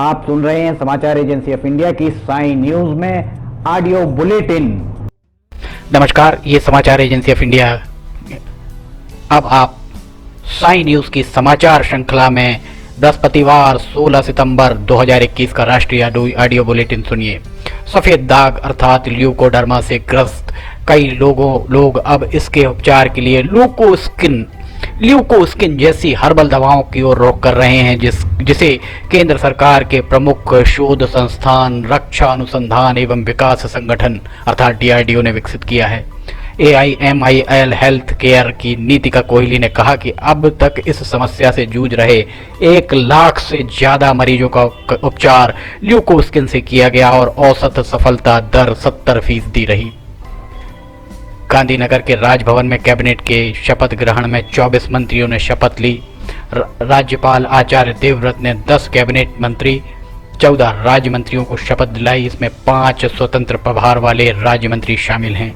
आप सुन रहे हैं समाचार एजेंसी ऑफ इंडिया की साई न्यूज में ऑडियो बुलेटिन। नमस्कार, ये समाचार एजेंसी ऑफ इंडिया। अब आप साई न्यूज की समाचार श्रृंखला में बृहस्पतिवार 16 सितंबर 2021 का राष्ट्रीय ऑडियो बुलेटिन सुनिए। सफेद दाग अर्थात ल्यूकोडर्मा से ग्रस्त कई लोग अब इसके उपचार के लिए ल्यूकोस्किन जैसी हर्बल दवाओं की ओर रुख कर रहे हैं, जिसे केंद्र सरकार के प्रमुख शोध संस्थान रक्षा अनुसंधान एवं विकास संगठन अर्थात DRDO ने विकसित किया है। AIMIL हेल्थ केयर की नीतिका कोहली ने कहा कि अब तक इस समस्या से जूझ रहे 1 लाख से ज्यादा मरीजों का उपचार ल्यूकोस्किन से किया गया और औसत सफलता दर 70% रही। गांधीनगर के राजभवन में कैबिनेट के शपथ ग्रहण में 24 मंत्रियों ने शपथ ली। राज्यपाल आचार्य देवव्रत ने 10 कैबिनेट मंत्री 14 राज्य मंत्रियों को शपथ दिलाई। इसमें 5 स्वतंत्र प्रभार वाले राज्य मंत्री शामिल हैं।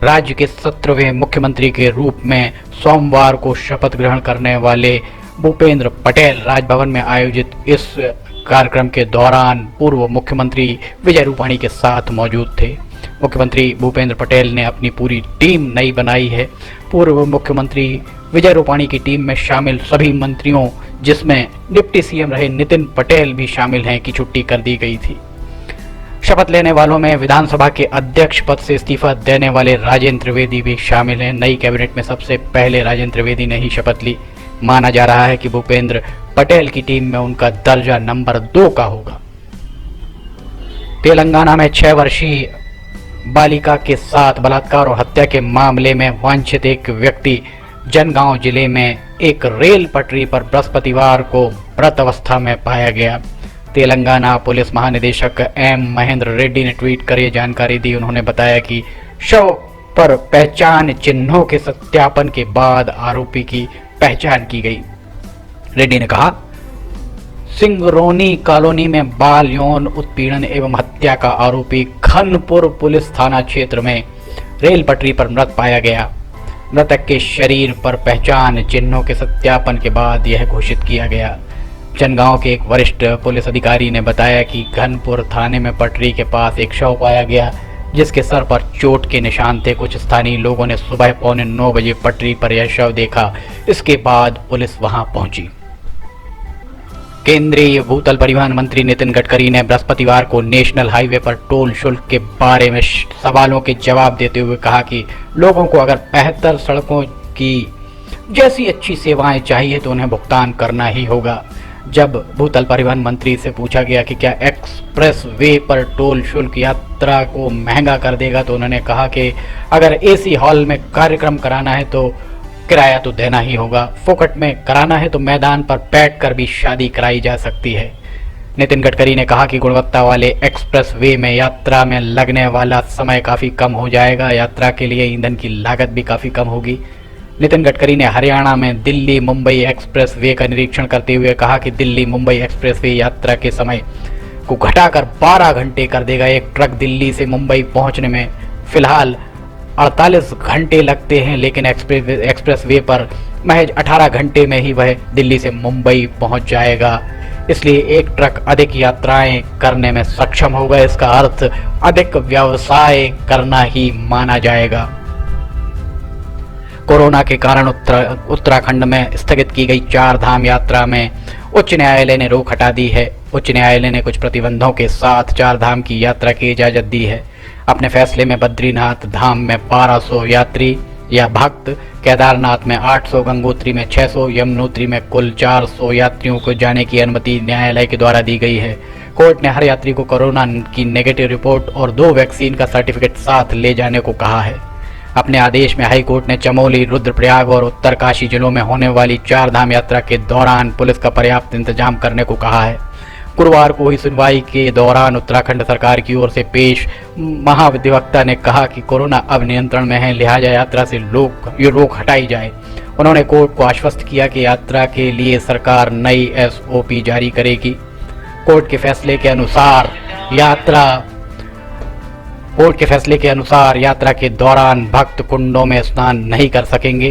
राज्य के 17वें मुख्यमंत्री के रूप में सोमवार को शपथ ग्रहण करने वाले भूपेंद्र पटेल राजभवन में आयोजित इस कार्यक्रम के दौरान पूर्व मुख्यमंत्री विजय रूपाणी के साथ मौजूद थे। मुख्यमंत्री भूपेंद्र पटेल ने अपनी पूरी टीम नई बनाई है। पूर्व मुख्यमंत्री विजय रूपाणी की टीम में शामिल सभी मंत्रियों, जिसमें डिप्टी सीएम रहे नितिन पटेल भी शामिल हैं, की छुट्टी कर दी गई थी। शपथ लेने वालों में विधानसभा के अध्यक्ष पद से इस्तीफा देने वाले राजेंद्र त्रिवेदी भी शामिल हैं। नई कैबिनेट में सबसे पहले राजेंद्र त्रिवेदी ने ही शपथ ली। माना जा रहा है कि भूपेंद्र पटेल की टीम में उनका दर्जा नंबर 2 का होगा। तेलंगाना में 6 वर्षीय बालिका के साथ बलात्कार और हत्या के मामले में वांछित एक व्यक्ति जनगांव जिले में एक रेल पटरी पर बृहस्पतिवार को मृत अवस्था में पाया गया। तेलंगाना पुलिस महानिदेशक M महेंद्र रेड्डी ने ट्वीट कर ये जानकारी दी। उन्होंने बताया कि शव पर पहचान चिन्हों के सत्यापन के बाद आरोपी की पहचान की गई। रेड्डी ने कहा, सिंगरौनी कॉलोनी में बाल यौन उत्पीड़न एवं हत्या का आरोपी खनपुर पुलिस थाना क्षेत्र में रेल पटरी पर मृत पाया गया। मृतक के शरीर पर पहचान चिन्हों के सत्यापन के बाद यह घोषित किया गया। जनगांव के एक वरिष्ठ पुलिस अधिकारी ने बताया कि खनपुर थाने में पटरी के पास एक शव पाया गया, जिसके सर पर चोट के निशान थे। कुछ स्थानीय लोगों ने सुबह 8:45 बजे पटरी पर यह शव देखा। इसके बाद पुलिस वहां पहुंची। केंद्रीय भूतल परिवहन मंत्री नितिन गडकरी ने बृहस्पतिवार को नेशनल हाईवे पर टोल शुल्क के बारे में सवालों के जवाब देते हुए कहा कि लोगों को अगर बेहतर सड़कों की जैसी अच्छी सेवाएं चाहिए तो उन्हें भुगतान करना ही होगा। जब भूतल परिवहन मंत्री से पूछा गया कि क्या एक्सप्रेस वे पर टोल शुल्क यात्रा को महंगा कर देगा, तो उन्होंने कहा कि अगर AC हॉल में कार्यक्रम कराना है तो किराया तो देना ही होगा। फोकट में कराना है तो मैदान पर बैठकर भी शादी कराई जा सकती है। नितिन गडकरी ने कहा कि गुणवत्ता वाले एक्सप्रेस वे में यात्रा में लगने वाला समय काफ़ी कम हो जाएगा। यात्रा के लिए ईंधन की लागत भी काफ़ी कम होगी। नितिन गडकरी ने हरियाणा में दिल्ली मुंबई एक्सप्रेस वे का निरीक्षण करते हुए कहा कि दिल्ली मुंबई एक्सप्रेस वे यात्रा के समय को घटाकर 12 घंटे कर देगा। एक ट्रक दिल्ली से मुंबई पहुंचने में फिलहाल 48 घंटे लगते हैं, लेकिन एक्सप्रेस वे पर महज 18 घंटे में ही वह दिल्ली से मुंबई पहुंच जाएगा। इसलिए एक ट्रक अधिक यात्राएं करने में सक्षम होगा। इसका अर्थ अधिक व्यवसाय करना ही माना जाएगा। कोरोना के कारण उत्तराखंड में स्थगित की गई 4 धाम यात्रा में उच्च न्यायालय ने रोक हटा दी है। उच्च न्यायालय ने कुछ प्रतिबंधों के साथ 4 धाम की यात्रा की इजाजत दी है। अपने फैसले में बद्रीनाथ धाम में 1200 यात्री या भक्त, केदारनाथ में 800, गंगोत्री में 600, यमुनोत्री में कुल 400 यात्रियों को जाने की अनुमति न्यायालय के द्वारा दी गई है। कोर्ट ने हर यात्री को कोरोना की नेगेटिव रिपोर्ट और 2 वैक्सीन का सर्टिफिकेट साथ ले जाने को कहा है। अपने आदेश में हाई कोर्ट ने चमोली, रुद्रप्रयाग और उत्तरकाशी जिलों में होने वाली 4 धाम यात्रा के दौरान पुलिस का पर्याप्त इंतजाम करने को कहा है। गुरुवार को हुई सुनवाई के दौरान उत्तराखंड सरकार की ओर से पेश महाधिवक्ता ने कहा कि कोरोना अब नियंत्रण में है, लिहाजा यात्रा से रोक हटाई जाए। उन्होंने कोर्ट को आश्वस्त किया कि यात्रा के लिए सरकार नई SOP जारी करेगी। कोर्ट के फैसले के अनुसार यात्रा के दौरान भक्त कुंडों में स्नान नहीं कर सकेंगे।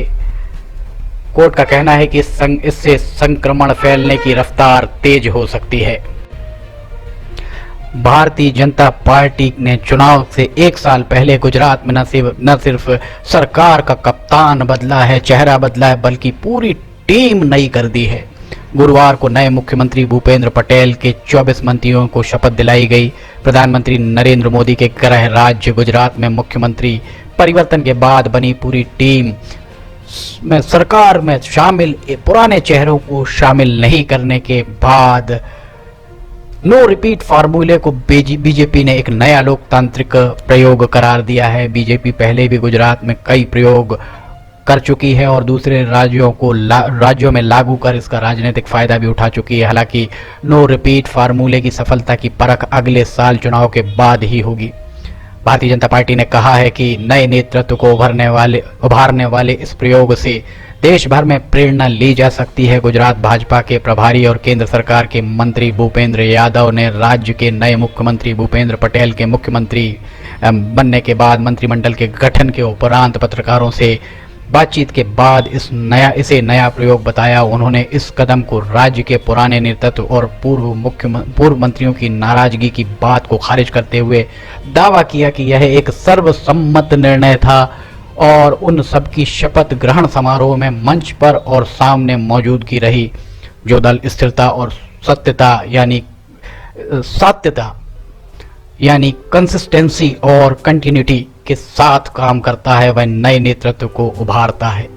कोर्ट का कहना है कि इससे संक्रमण फैलने की रफ्तार तेज हो सकती है। भारतीय जनता पार्टी ने चुनाव से एक साल पहले गुजरात में न सिर्फ सरकार का कप्तान बदला है, चेहरा बदला है, बल्कि पूरी टीम नई कर दी है। गुरुवार को नए मुख्यमंत्री भूपेंद्र पटेल के 24 मंत्रियों को शपथ दिलाई गई। प्रधानमंत्री नरेंद्र मोदी के गृह राज्य गुजरात में मुख्यमंत्री परिवर्तन के बाद बनी पूरी टीम में सरकार में शामिल पुराने चेहरों को शामिल नहीं करने के बाद नो रिपीट फार्मूले को बीजेपी ने एक नया लोकतांत्रिक प्रयोग करार दिया है। बीजेपी पहले भी गुजरात में कई प्रयोग कर चुकी है और दूसरे राज्यों में लागू कर इसका राजनीतिक फायदा भी उठा चुकी है। हालांकि नो रिपीट फार्मूले की सफलता की परख अगले साल चुनाव के बाद ही होगी। भारतीय जनता पार्टी ने कहा है कि नए नेतृत्व को उभारने वाले इस प्रयोग से देश भर में प्रेरणा ली जा सकती है। गुजरात भाजपा के प्रभारी और केंद्र सरकार के मंत्री भूपेंद्र यादव ने राज्य के नए मुख्यमंत्री भूपेंद्र पटेल के मुख्यमंत्री बनने के बाद मंत्रिमंडल के गठन के उपरांत पत्रकारों से बातचीत के बाद इसे नया प्रयोग बताया। उन्होंने इस कदम को राज्य के पुराने नेतृत्व और पूर्व मंत्रियों की नाराजगी की बात को खारिज करते हुए दावा किया कि यह एक सर्वसम्मत निर्णय था और उन सबकी शपथ ग्रहण समारोह में मंच पर और सामने मौजूदगी रही। जो दल स्थिरता और सत्यता यानी कंसिस्टेंसी और कंटिन्यूटी के साथ काम करता है, वह नए नेतृत्व को उभारता है।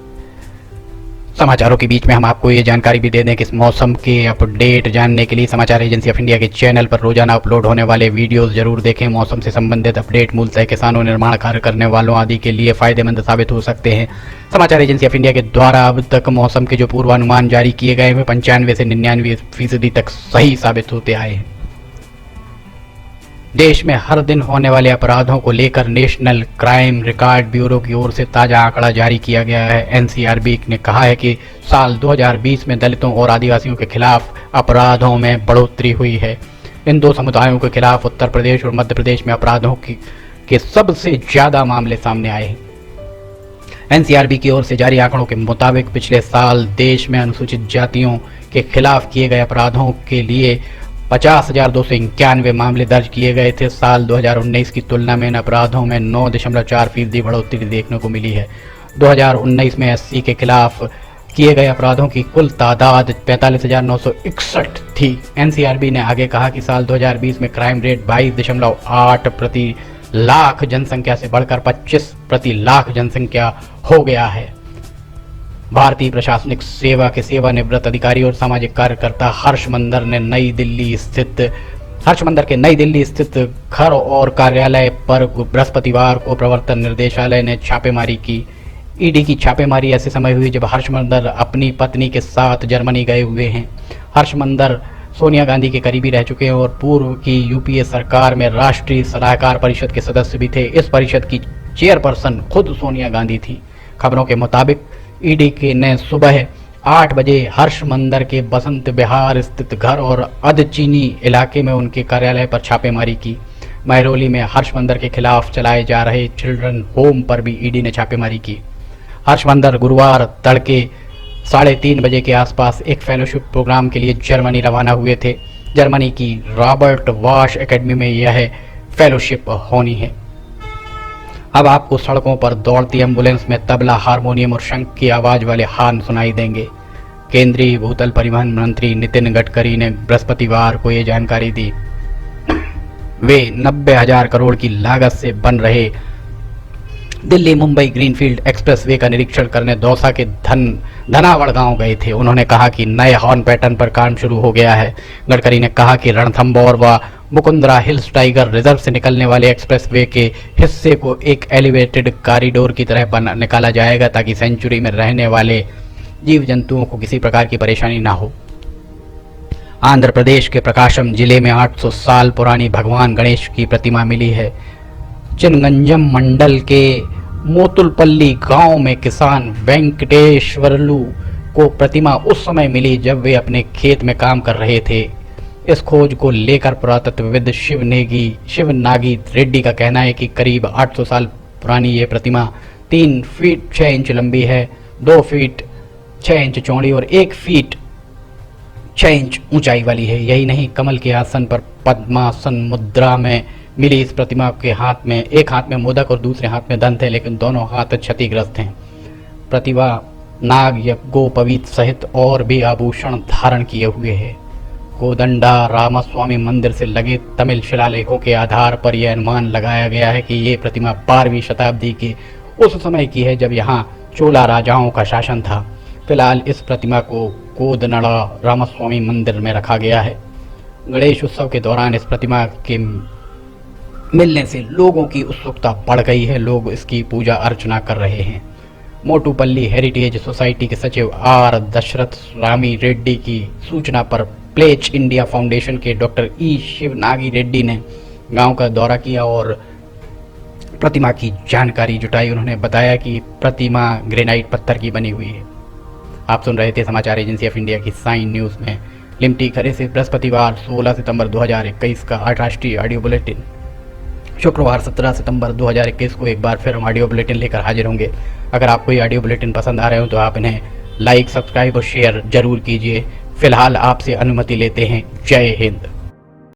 समाचारों के बीच में हम आपको ये जानकारी भी दे दें कि इस मौसम के अपडेट जानने के लिए समाचार एजेंसी ऑफ इंडिया के चैनल पर रोजाना अपलोड होने वाले वीडियोस जरूर देखें। मौसम से संबंधित अपडेट मूलतः किसानों, निर्माण कार्य करने वालों आदि के लिए फायदेमंद साबित हो सकते हैं। समाचार एजेंसी ऑफ इंडिया के द्वारा अब तक मौसम के जो पूर्वानुमान जारी किए गए वे 95 से 99% तक सही साबित होते आए हैं। देश में हर दिन होने वाले अपराधों को लेकर नेशनल क्राइम रिकॉर्ड ब्यूरो की ओर से ताजा आंकड़ा जारी किया गया है। एनसीआरबी ने कहा है कि साल 2020 में दलितों और आदिवासियों के खिलाफ अपराधों में बढ़ोतरी हुई है। इन दो समुदायों के खिलाफ उत्तर प्रदेश और मध्य प्रदेश में अपराधों के सबसे ज्यादा मामले सामने आए हैं। एनसीआरबी की ओर से जारी आंकड़ों के मुताबिक पिछले साल देश में अनुसूचित जातियों के खिलाफ किए गए अपराधों के लिए 50,291 मामले दर्ज किए गए थे। साल 2019 की तुलना में इन अपराधों में 9.4% बढ़ोतरी देखने को मिली है। 2019 में एससी के खिलाफ किए गए अपराधों की कुल तादाद 45,961 थी। एनसीआरबी ने आगे कहा कि साल 2020 में क्राइम रेट 22.8 प्रति लाख जनसंख्या से बढ़कर 25 प्रति लाख जनसंख्या हो गया है। भारतीय प्रशासनिक सेवा के सेवानिवृत्त अधिकारी और सामाजिक कार्यकर्ता हर्ष मंदर के नई दिल्ली स्थित घर और कार्यालय पर बृहस्पतिवार को प्रवर्तन निर्देशालय ने छापेमारी की। ईडी की छापेमारी ऐसे समय हुई जब हर्ष मंदर अपनी पत्नी के साथ जर्मनी गए हुए हैं। हर्ष मंदर सोनिया गांधी के करीबी रह चुके हैं और पूर्व की यूपीए सरकार में राष्ट्रीय सलाहकार परिषद के सदस्य भी थे। इस परिषद की चेयरपर्सन खुद सोनिया गांधी थी। खबरों के मुताबिक ईडी ने सुबह 8 बजे हर्ष मंदर के बसंत विहार स्थित घर और अधचीनी इलाके में उनके कार्यालय पर छापेमारी की। महरौली में हर्ष मंदर के खिलाफ चलाए जा रहे चिल्ड्रन होम पर भी ईडी ने छापेमारी की। हर्ष मंदर गुरुवार तड़के 3:30 बजे के आसपास एक फेलोशिप प्रोग्राम के लिए जर्मनी रवाना हुए थे। जर्मनी की रॉबर्ट वॉश एकेडमी में यह फेलोशिप होनी है। अब आपको सड़कों पर दौड़ती एम्बुलेंस में तबला, हारमोनियम और शंख की आवाज वाले हार्न सुनाई देंगे। केंद्रीय भूतल परिवहन मंत्री नितिन गडकरी ने बृहस्पतिवार को ये जानकारी दी। वे 90,000 करोड़ की लागत से बन रहे दिल्ली मुंबई ग्रीनफील्ड एक्सप्रेसवे का निरीक्षण करने दौसा के धनावड़ गांव गए थे। उन्होंने कहा कि नए हॉर्न पैटर्न पर काम शुरू हो गया है। गडकरी ने कहा कि रणथंबोर व मुकुंदरा हिल्स टाइगर रिजर्व से निकलने वाले एक्सप्रेसवे के हिस्से को एक एलिवेटेड कॉरिडोर की तरह निकाला जाएगा ताकि सेंचुरी में रहने वाले जीव जंतुओं को किसी प्रकार की परेशानी ना हो। आंध्र प्रदेश के प्रकाशम जिले में 800 साल पुरानी भगवान गणेश की प्रतिमा मिली है। चिनगंजम मंडल के मोतुलपल्ली गांव में किसान वेंकटेश्वरलू को प्रतिमा उस समय मिली जब वे अपने खेत में काम कर रहे थे। इस खोज को लेकर पुरातत्वविद शिव नागी रेड्डी का कहना है कि करीब 800 साल पुरानी ये प्रतिमा 3 फीट 6 इंच लंबी है, 2 फीट 6 इंच चौड़ी और 1 फीट 6 इंच ऊंचाई वाली है। यही नहीं, कमल के आसन पर पद्मासन मुद्रा में मिली इस प्रतिमा के हाथ में, एक हाथ में मोदक और दूसरे हाथ में दंत है, लेकिन दोनों हाथ क्षतिग्रस्त हैं। प्रतिभा नाग या गोपवीत सहित और भी आभूषण धारण किए हुए है। कोदंडा रामास्वामी मंदिर से लगे तमिल शिलालेखों के आधार पर यह अनुमान लगाया गया है कि ये प्रतिमा 12वीं शताब्दी के उस समय की है जब यहाँ चोला राजाओं का शासन था। फिलहाल इस प्रतिमा को कोदनड़ा रामास्वामी मंदिर में रखा गया है। गणेश उत्सव के दौरान इस प्रतिमा के मिलने से लोगों की उत्सुकता बढ़ गई है। लोग इसकी पूजा अर्चना कर रहे हैं। मोटूपल्ली हेरिटेज सोसाइटी के सचिव आर दशरथ रामी रेड्डी की सूचना पर प्लेच इंडिया फाउंडेशन के डॉक्टर ई शिवनागी रेड्डी ने गांव का दौरा किया और प्रतिमा की जानकारी जुटाई। उन्होंने बताया कि प्रतिमा ग्रेनाइट पत्थर की बनी हुई है। आप सुन रहे थे समाचार एजेंसी ऑफ इंडिया की साइन न्यूज़ में लिमटी खरे से बृहस्पतिवार 16 सितंबर 2021 का राष्ट्रीय ऑडियो बुलेटिन। शुक्रवार 17 सितंबर 2021 को एक बार फिर हम ऑडियो बुलेटिन लेकर हाजिर होंगे। अगर आपको ये ऑडियो बुलेटिन पसंद आ रहे हो तो आप इन्हें लाइक, सब्सक्राइब और शेयर जरूर कीजिए। फिलहाल आपसे अनुमति लेते हैं। जय हिंद।